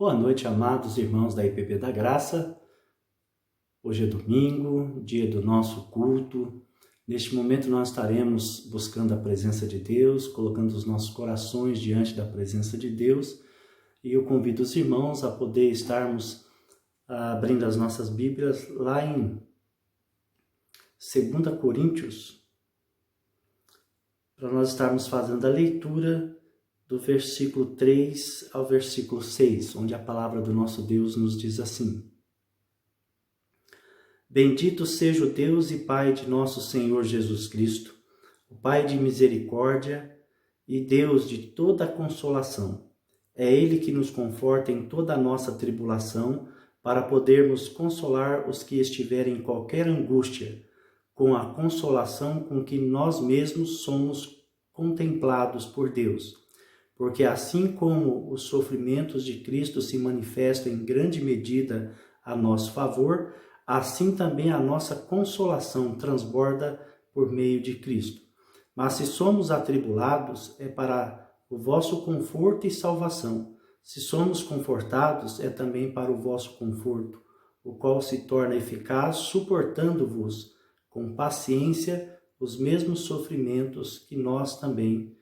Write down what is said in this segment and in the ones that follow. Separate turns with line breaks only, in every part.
Boa noite, amados irmãos da IPB da Graça. Hoje é domingo, dia do nosso culto. Neste momento nós estaremos buscando a presença de Deus, colocando os nossos corações diante da presença de Deus. E eu convido os irmãos a poder estarmos abrindo as nossas Bíblias lá em 2 Coríntios, para nós estarmos fazendo a leitura do versículo 3 ao versículo 6, onde a palavra do nosso Deus nos diz assim: Bendito seja o Deus e Pai de nosso Senhor Jesus Cristo, o Pai de misericórdia e Deus de toda consolação. É Ele que nos conforta em toda a nossa tribulação, para podermos consolar os que estiverem em qualquer angústia, com a consolação com que nós mesmos somos contemplados por Deus. Porque assim como os sofrimentos de Cristo se manifestam em grande medida a nosso favor, assim também a nossa consolação transborda por meio de Cristo. Mas se somos atribulados, é para o vosso conforto e salvação. Se somos confortados, é também para o vosso conforto, o qual se torna eficaz, suportando-vos com paciência os mesmos sofrimentos que nós também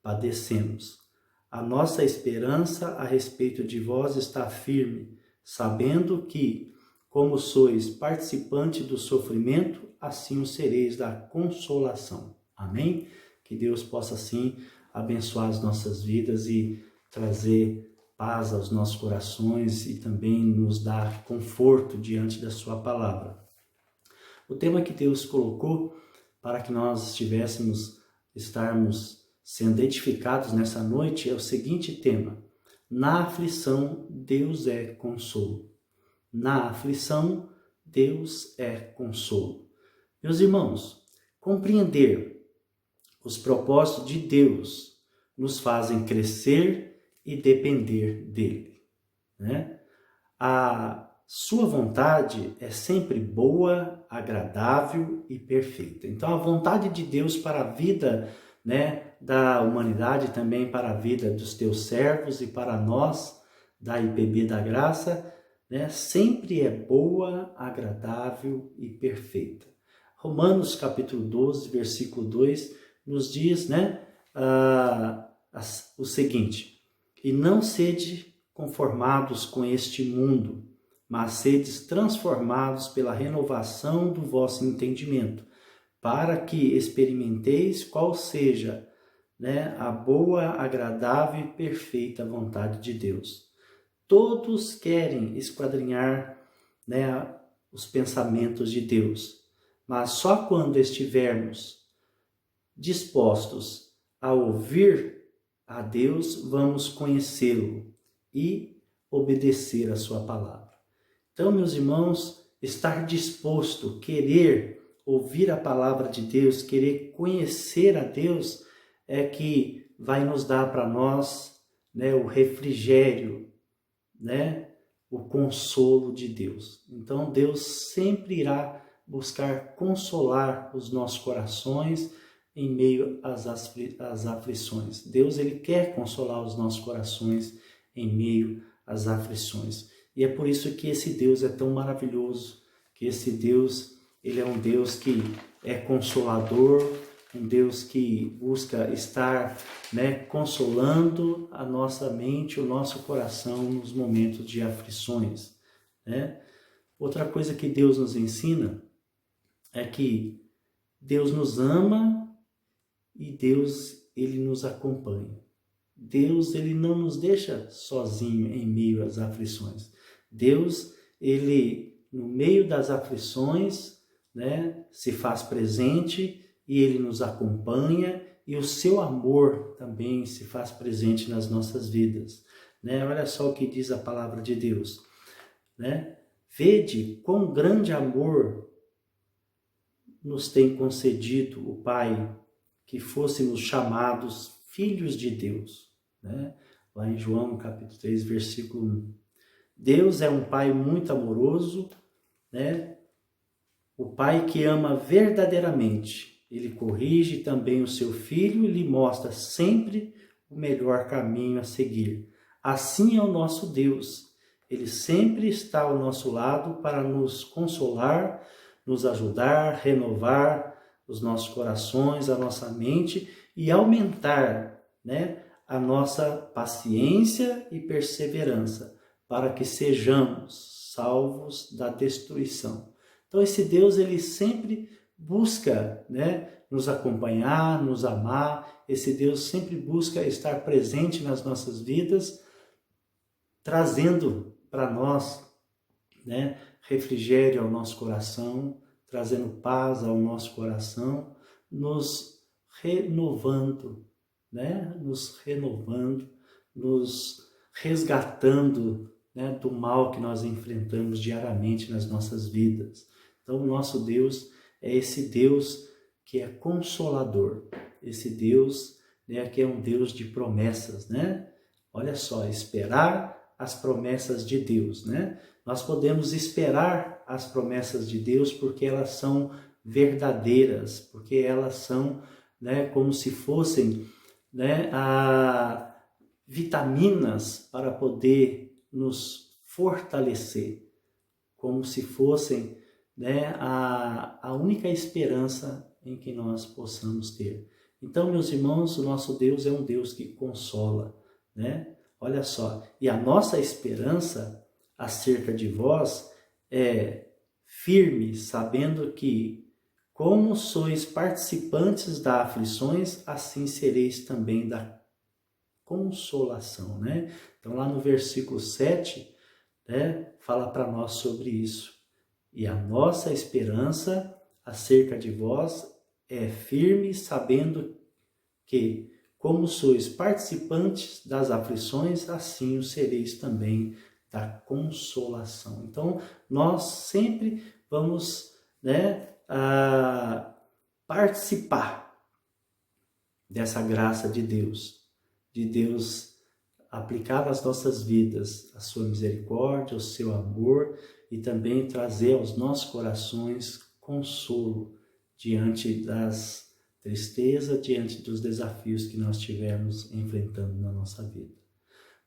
padecemos. A nossa esperança a respeito de vós está firme, sabendo que, como sois participante do sofrimento, assim o sereis da consolação. Amém? Que Deus possa, assim, abençoar as nossas vidas e trazer paz aos nossos corações e também nos dar conforto diante da sua palavra. O tema que Deus colocou para que nós estarmos sendo edificados nessa noite é o seguinte tema: na aflição, Deus é consolo. Na aflição, Deus é consolo. Meus irmãos, compreender os propósitos de Deus nos fazem crescer e depender dele, né? A sua vontade é sempre boa, agradável e perfeita. Então, a vontade de Deus para a vida, né, da humanidade, também para a vida dos teus servos e para nós da IPB da Graça, né, sempre é boa, agradável e perfeita. Romanos capítulo 12, versículo 2 nos diz, né, o seguinte: e não sede conformados com este mundo, mas sedes transformados pela renovação do vosso entendimento, para que experimenteis qual seja, né, a boa, agradável e perfeita vontade de Deus. Todos querem esquadrinhar, né, os pensamentos de Deus, mas só quando estivermos dispostos a ouvir a Deus, vamos conhecê-lo e obedecer a sua palavra. Então, meus irmãos, estar disposto, querer ouvir a palavra de Deus, querer conhecer a Deus, é que vai nos dar para nós, né, o refrigério, né, o consolo de Deus. Então, Deus sempre irá buscar consolar os nossos corações em meio às aflições. Deus, ele quer consolar os nossos corações em meio às aflições. E é por isso que esse Deus é tão maravilhoso, que esse Deus, ele é um Deus que é consolador, um Deus que busca estar, né, consolando a nossa mente, o nosso coração nos momentos de aflições, né? Outra coisa que Deus nos ensina é que Deus nos ama e Deus, ele nos acompanha. Deus, ele não nos deixa sozinho em meio às aflições. Deus, ele, no meio das aflições, né, se faz presente e ele nos acompanha, e o seu amor também se faz presente nas nossas vidas, né? Olha só o que diz a palavra de Deus, né? Vede quão grande amor nos tem concedido o Pai, que fôssemos chamados filhos de Deus, né? Lá em João capítulo 3, versículo 1. Deus é um Pai muito amoroso, né? O Pai que ama verdadeiramente. Ele corrige também o seu filho e lhe mostra sempre o melhor caminho a seguir. Assim é o nosso Deus. Ele sempre está ao nosso lado para nos consolar, nos ajudar, renovar os nossos corações, a nossa mente e aumentar, né, a nossa paciência e perseverança para que sejamos salvos da destruição. Então esse Deus, ele sempre busca, né, nos acompanhar, nos amar. Esse Deus sempre busca estar presente nas nossas vidas, trazendo para nós, né, refrigério ao nosso coração, trazendo paz ao nosso coração, nos renovando, né, nos renovando, nos resgatando, né, do mal que nós enfrentamos diariamente nas nossas vidas. Então, o nosso Deus é esse Deus que é consolador, esse Deus, né, que é um Deus de promessas, né? Olha só, esperar as promessas de Deus, né? Nós podemos esperar as promessas de Deus porque elas são verdadeiras, porque elas são, né, como se fossem, né, vitaminas para poder nos fortalecer, como se fossem, né, a única esperança em que nós possamos ter. Então, meus irmãos, o nosso Deus é um Deus que consola, né? Olha só, e a nossa esperança acerca de vós é firme, sabendo que, como sois participantes das aflições, assim sereis também da consolação, né? Então, lá no versículo 7, né, fala para nós sobre isso. E a nossa esperança acerca de vós é firme, sabendo que, como sois participantes das aflições, assim o sereis também da consolação. Então, nós sempre vamos, né, participar dessa graça de Deus aplicar nas nossas vidas a sua misericórdia, o seu amor e também trazer aos nossos corações consolo diante das tristezas, diante dos desafios que nós estivermos enfrentando na nossa vida.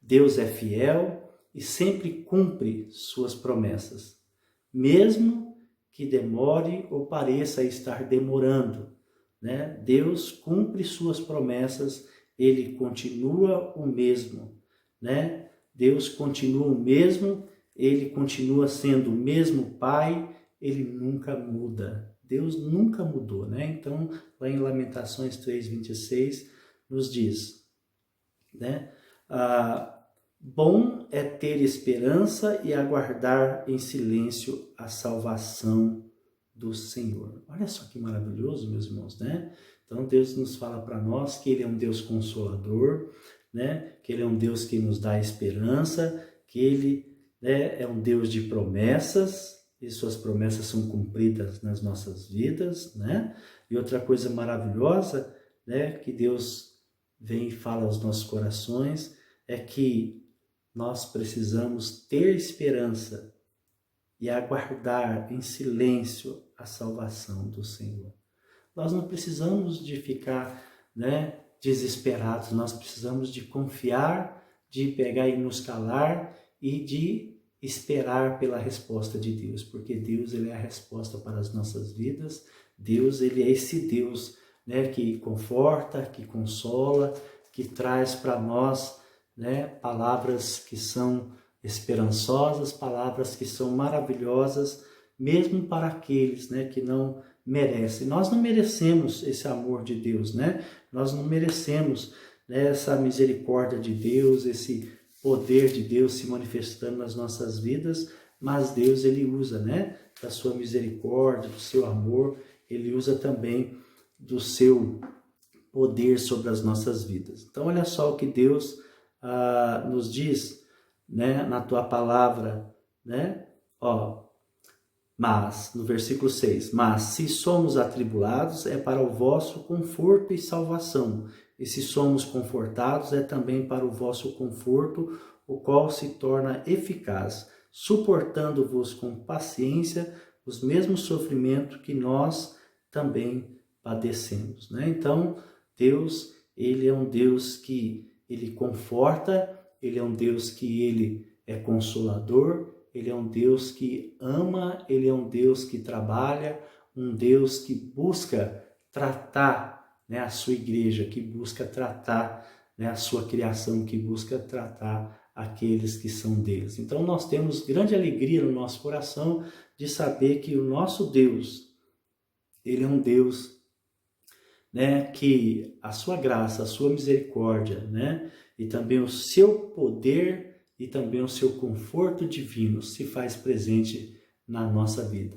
Deus é fiel e sempre cumpre suas promessas, mesmo que demore ou pareça estar demorando, né? Deus cumpre suas promessas, ele continua o mesmo, né? Deus continua o mesmo, ele continua sendo o mesmo Pai, ele nunca muda. Deus nunca mudou, né? Então, lá em Lamentações 3:26 nos diz, né? Bom é ter esperança e aguardar em silêncio a salvação do Senhor. Olha só que maravilhoso, meus irmãos, né? Então Deus nos fala para nós que Ele é um Deus consolador, né? Que Ele é um Deus que nos dá esperança, que Ele, né, é um Deus de promessas, e suas promessas são cumpridas nas nossas vidas, né? E outra coisa maravilhosa, né, que Deus vem e fala aos nossos corações, é que nós precisamos ter esperança e aguardar em silêncio a salvação do Senhor. Nós não precisamos de ficar, né, desesperados, nós precisamos de confiar, de pegar e nos calar e de esperar pela resposta de Deus, porque Deus, ele é a resposta para as nossas vidas. Deus, ele é esse Deus, né, que conforta, que consola, que traz para nós, né, palavras que são esperançosas, palavras que são maravilhosas, mesmo para aqueles, né, que não merecem. Nós não merecemos esse amor de Deus, né? Nós não merecemos, né, essa misericórdia de Deus, esse poder de Deus se manifestando nas nossas vidas, mas Deus, ele usa, né, da sua misericórdia, do seu amor, ele usa também do seu poder sobre as nossas vidas. Então, olha só o que Deus nos diz, né, na tua palavra, né? Mas, no versículo 6, mas se somos atribulados é para o vosso conforto e salvação, e se somos confortados é também para o vosso conforto, o qual se torna eficaz, suportando-vos com paciência os mesmos sofrimentos que nós também padecemos, né? Então, Deus, ele é um Deus que ele conforta, Ele é um Deus que Ele é consolador, Ele é um Deus que ama, Ele é um Deus que trabalha, um Deus que busca tratar, né, a sua igreja, que busca tratar, né, a sua criação, que busca tratar aqueles que são deles. Então nós temos grande alegria no nosso coração de saber que o nosso Deus, Ele é um Deus, né, que a sua graça, a sua misericórdia, né, e também o seu poder e também o seu conforto divino se faz presente na nossa vida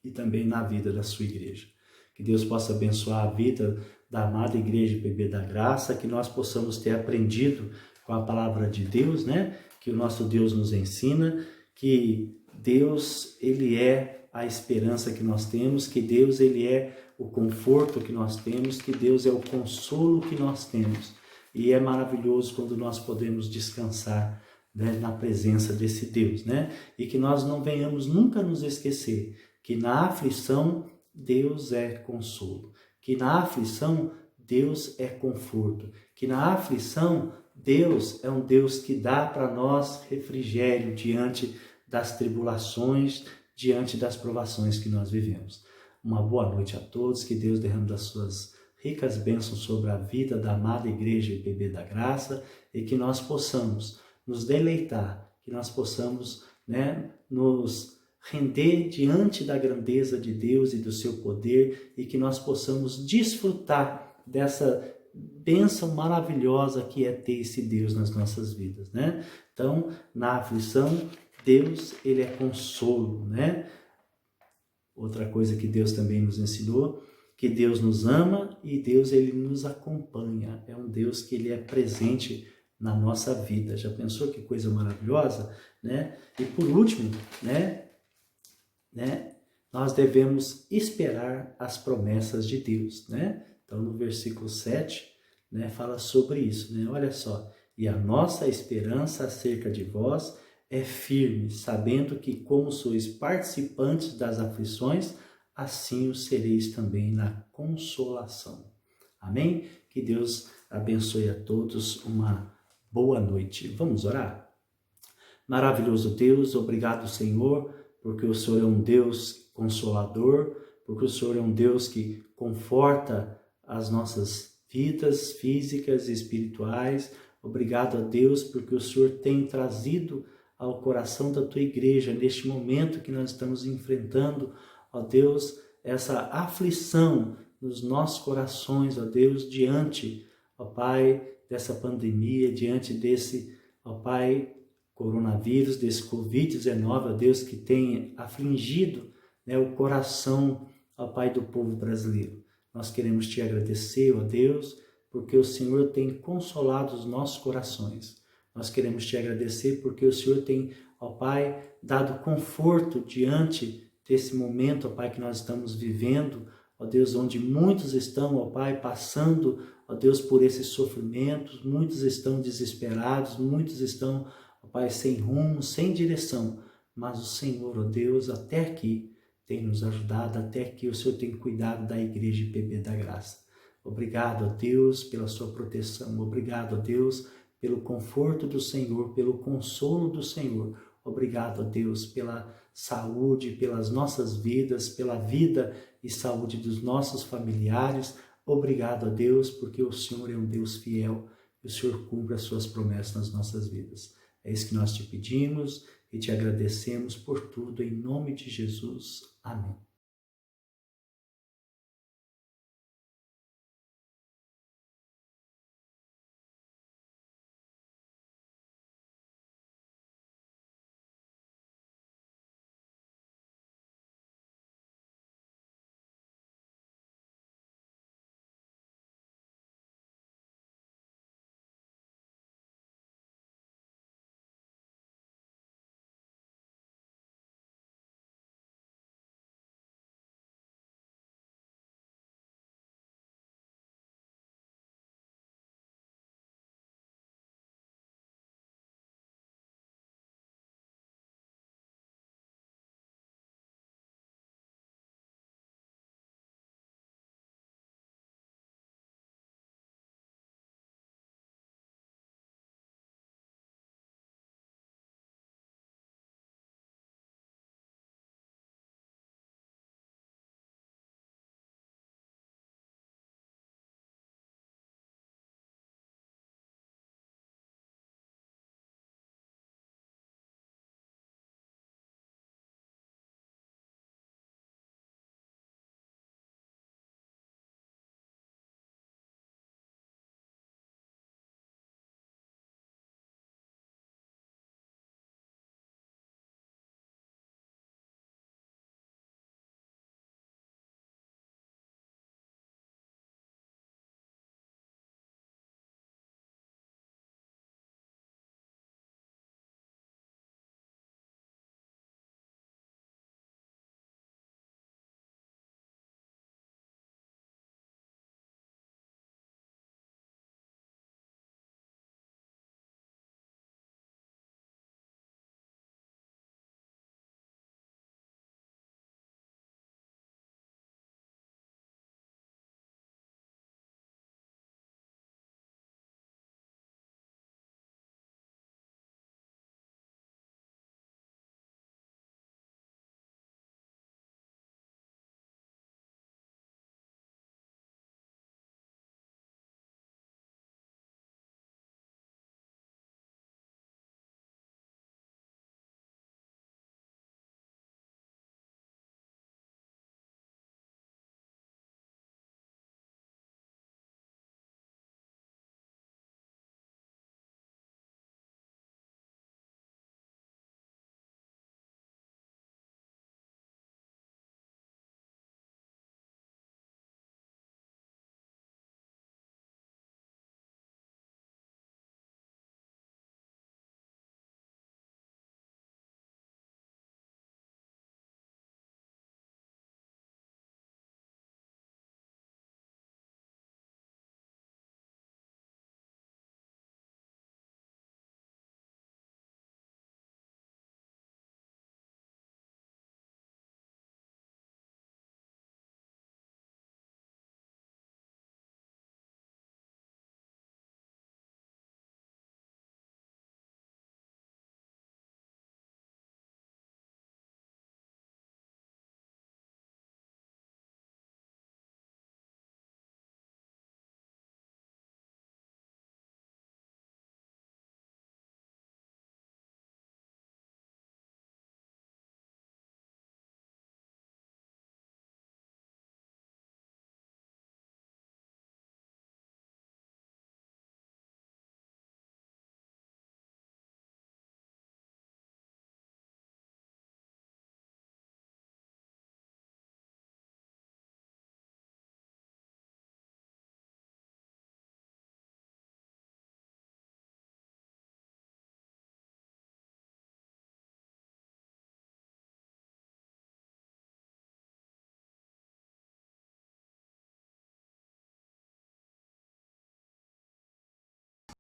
e também na vida da sua igreja. Que Deus possa abençoar a vida da amada Igreja IPB da Graça, que nós possamos ter aprendido com a palavra de Deus, né, que o nosso Deus nos ensina, que Deus, Ele é a esperança que nós temos, que Deus, Ele é o conforto que nós temos, que Deus é o consolo que nós temos. E é maravilhoso quando nós podemos descansar, né, na presença desse Deus, né? E que nós não venhamos nunca nos esquecer que na aflição Deus é consolo, que na aflição Deus é conforto, que na aflição Deus é um Deus que dá para nós refrigério diante das tribulações, diante das provações que nós vivemos. Uma boa noite a todos, que Deus derrame das suas ricas bênçãos sobre a vida da amada Igreja IPB da Graça e que nós possamos nos deleitar, que nós possamos, né, nos render diante da grandeza de Deus e do seu poder e que nós possamos desfrutar dessa bênção maravilhosa que é ter esse Deus nas nossas vidas, né? Então, na aflição, Deus, Ele é consolo, né? Outra coisa que Deus também nos ensinou, que Deus nos ama e Deus, Ele nos acompanha. É um Deus que Ele é presente na nossa vida. Já pensou que coisa maravilhosa, né? E por último, né, nós devemos esperar as promessas de Deus, né? Então, no versículo 7, né, fala sobre isso, né? Olha só, e a nossa esperança acerca de vós é firme, sabendo que como sois participantes das aflições, assim o sereis também na consolação. Amém? Que Deus abençoe a todos, uma boa noite. Vamos orar? Maravilhoso Deus, obrigado, Senhor, porque o Senhor é um Deus consolador, porque o Senhor é um Deus que conforta as nossas vidas físicas e espirituais. Obrigado a Deus, porque o Senhor tem trazido ao coração da tua igreja, neste momento que nós estamos enfrentando, ó Deus, essa aflição nos nossos corações, ó Deus, diante, ó Pai, dessa pandemia, diante desse, ó Pai, coronavírus, desse Covid-19, ó Deus, que tem afligido, né, o coração, ó Pai, do povo brasileiro. Nós queremos te agradecer, ó Deus, porque o Senhor tem consolado os nossos corações. Nós queremos te agradecer porque o Senhor tem, ó Pai, dado conforto diante desse momento, ó Pai, que nós estamos vivendo, ó Deus, onde muitos estão, ó Pai, passando, ó Deus, por esses sofrimentos, muitos estão desesperados, muitos estão, ó Pai, sem rumo, sem direção, mas o Senhor, ó Deus, até aqui tem nos ajudado, até aqui o Senhor tem cuidado da Igreja IPB da Graça. Obrigado, ó Deus, pela sua proteção, obrigado, ó Deus, pelo conforto do Senhor, pelo consolo do Senhor. Obrigado, ó Deus, pela saúde, pelas nossas vidas, pela vida e saúde dos nossos familiares. Obrigado, ó Deus, porque o Senhor é um Deus fiel e o Senhor cumpre as suas promessas nas nossas vidas. É isso que nós te pedimos e te agradecemos por tudo, em nome de Jesus. Amém.